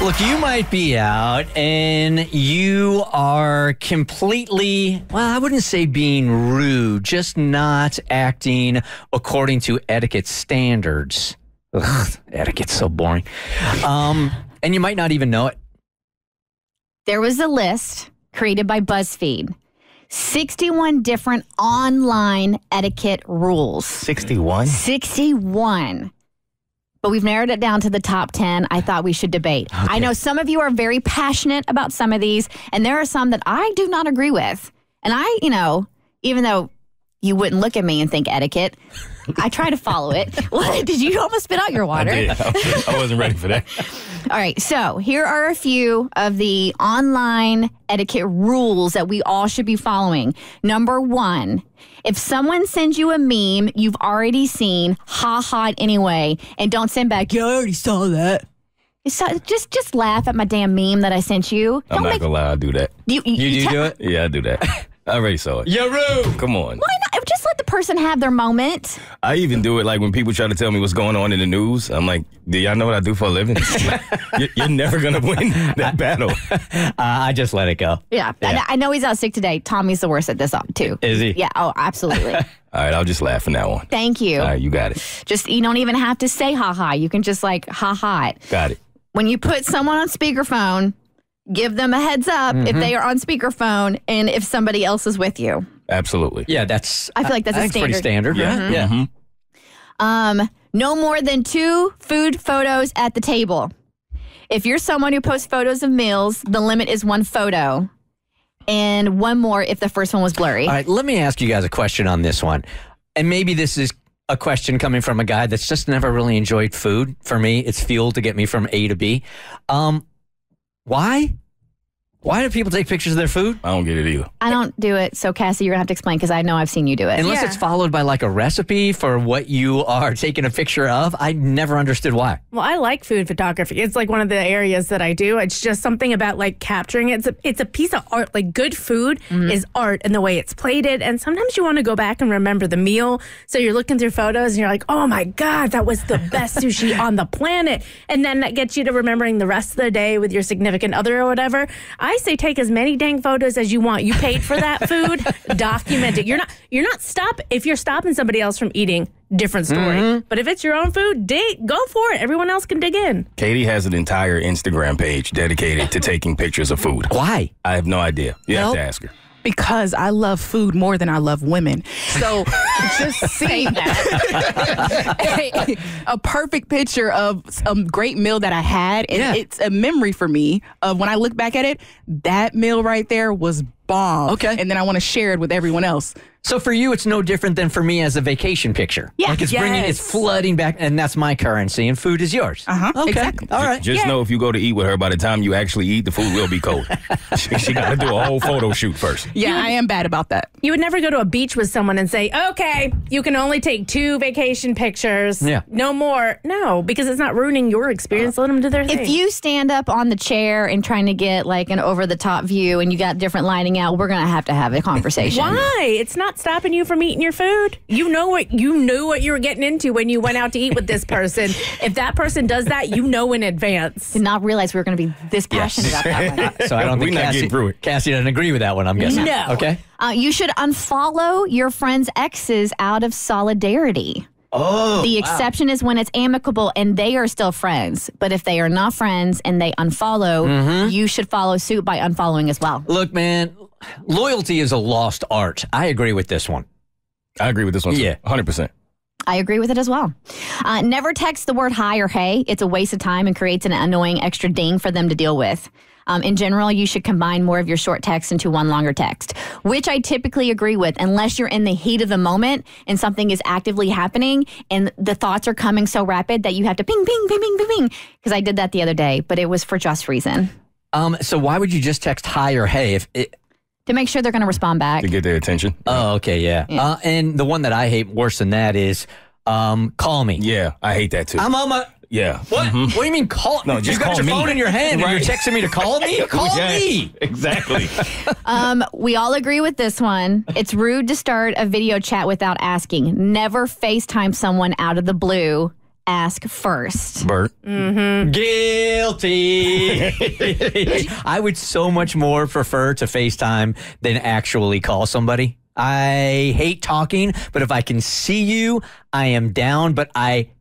Look, you might be out and you are completely, well, I wouldn't say being rude, just not acting according to etiquette standards. Ugh, etiquette's so boring. And you might not even know it. There was a list created by BuzzFeed. 61 different online etiquette rules. 61? 61. But we've narrowed it down to the top 10. I thought we should debate. Okay. I know some of you are very passionate about some of these, and there are some that I do not agree with. And even though you wouldn't look at me and think etiquette, I try to follow it. What? Did you almost spit out your water? I did. I wasn't ready for that. All right. So here are a few of the online etiquette rules that we all should be following. Number 1, if someone sends you a meme you've already seen, ha it anyway, and don't send back, yeah, I already saw that. So just laugh at my damn meme that I sent you. I'm not gonna lie, I do that. You do it? Yeah, I do that. I already saw it. You're rude. Come on. Why not? Just let the person have their moment. I even do it like when people try to tell me what's going on in the news. I'm like, do y'all know what I do for a living? You're never going to win that battle. I just let it go. Yeah. I know he's out sick today. Tommy's the worst at this, too. Is he? Yeah. Oh, absolutely. All right, I'll just laugh from that one. Thank you. All right, you got it. You don't even have to say ha. You can just ha it. Got it. When you put someone on speakerphone, give them a heads up if they are on speakerphone and if somebody else is with you. Absolutely. Yeah, I feel like that's a standard. pretty standard. Yeah. Right? Yeah. Mm-hmm. No more than 2 food photos at the table. If you're someone who posts photos of meals, the limit is 1 photo. And 1 more if the first one was blurry. All right, let me ask you guys a question on this one. And maybe this is a question coming from a guy that's just never really enjoyed food. For me, it's fuel to get me from A to B. Why? Why do people take pictures of their food? I don't get it either. I don't do it. So, Cassie, you're going to have to explain because I know I've seen you do it. Unless it's followed by like a recipe for what you are taking a picture of. I never understood why. Well, I like food photography. It's like one of the areas that I do. It's just something about like capturing it. It's a piece of art. Like good food is art and the way it's plated. And sometimes you want to go back and remember the meal. So you're looking through photos and you're like, oh my God, that was the best sushi on the planet. And then that gets you to remembering the rest of the day with your significant other or whatever. I say take as many dang photos as you want. You paid for that food. Document it. You're not if you're stopping somebody else from eating, different story. But if it's your own food, go for it. Everyone else can dig in. Katie has an entire Instagram page dedicated to taking pictures of food. Why? I have no idea. You have to ask her. Because I love food more than I love women. So just see that. a perfect picture of a great meal that I had. And it's a memory for me of when I look back at it, that meal right there was bomb. Okay. And then I want to share it with everyone else. So for you, it's no different than for me as a vacation picture. Yeah. Like it's flooding back, and that's my currency, and food is yours. Okay. Exactly. All right. Just know if you go to eat with her, by the time you actually eat, the food will be cold. she got to do a whole photo shoot first. Yeah, I am bad about that. You would never go to a beach with someone and say, okay, you can only take 2 vacation pictures. Yeah. No more. No, because it's not ruining your experience. Let them do their thing. If you stand up on the chair and trying to get like an over-the-top view and you got different lighting out, we're going to have a conversation. Why? It's not stopping you from eating your food. You know what you were getting into when you went out to eat with this person. If that person does that, you know in advance. Did not realize we were going to be this passionate about that one. So I don't think Cassie doesn't agree with that one, I'm guessing. No. Okay. You should unfollow your friend's exes out of solidarity. Oh, the exception is when it's amicable and they are still friends. But if they are not friends and they unfollow, you should follow suit by unfollowing as well. Look, man, loyalty is a lost art. I agree with this one. I agree with this one too. Yeah. 100%. I agree with it as well. Never text the word hi or hey. It's a waste of time and creates an annoying extra ding for them to deal with. In general, you should combine more of your short texts into one longer text, which I typically agree with, unless you're in the heat of the moment and something is actively happening and the thoughts are coming so rapid that you have to ping, ping, ping, ping, ping, ping. Because I did that the other day, but it was for just reason. So why would you just text hi or hey if it... To make sure they're going to respond back. To get their attention. Oh, okay, yeah. And the one that I hate worse than that is call me. Yeah, I hate that too. I'm on my... Yeah. What? What do you mean call? No, just you got call your me. phone in your hand and you're texting me to call me? Call me. Exactly. We all agree with this one. It's rude to start a video chat without asking. Never FaceTime someone out of the blue ask first. Bert. Guilty. I would so much more prefer to FaceTime than actually call somebody. I hate talking, but if I can see you, I am down, but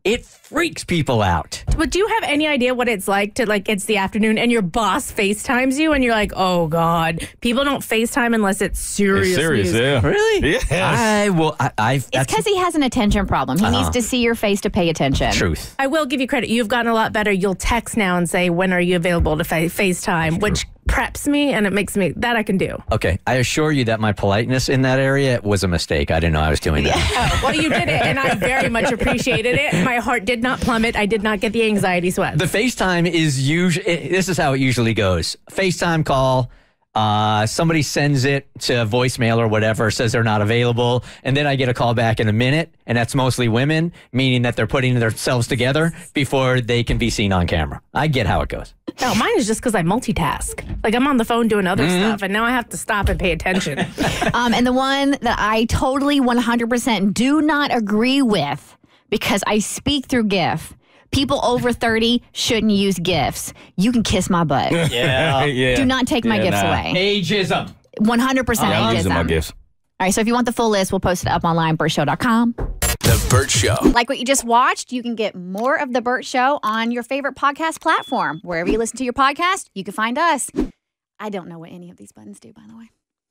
it freaks people out. But do you have any idea what it's like to, like, it's the afternoon and your boss FaceTimes you and you're like, oh, God. People don't FaceTime unless it's serious. It's serious, news. yeah. Really? Yes. It's because he has an attention problem. He needs to see your face to pay attention. Truth. I will give you credit. You've gotten a lot better. You'll text now and say, when are you available to FaceTime, which preps me and it makes me, that I can do. Okay, I assure you that my politeness in that area was a mistake. I didn't know I was doing that. Oh, well, you did it, and I very much appreciated it. My heart did not plummet. I did not get the anxiety sweats. The FaceTime is usually, this is how it usually goes. FaceTime call, somebody sends it to voicemail or whatever, says they're not available, and then I get a call back in a minute, and that's mostly women, meaning that they're putting themselves together before they can be seen on camera. I get how it goes. No, mine is just because I multitask. Like, I'm on the phone doing other stuff, and now I have to stop and pay attention. And the one that I totally 100% do not agree with, because I speak through GIF. People over 30 shouldn't use GIFs. You can kiss my butt. Yeah. Yeah. Do not take my GIFs away. Ageism. 100% Yeah, I'm using my ageism. gifts. All right, so if you want the full list, we'll post it up online, BertShow.com. The Bert Show. Like what you just watched, you can get more of The Bert Show on your favorite podcast platform. Wherever you listen to your podcast, you can find us. I don't know what any of these buttons do, by the way.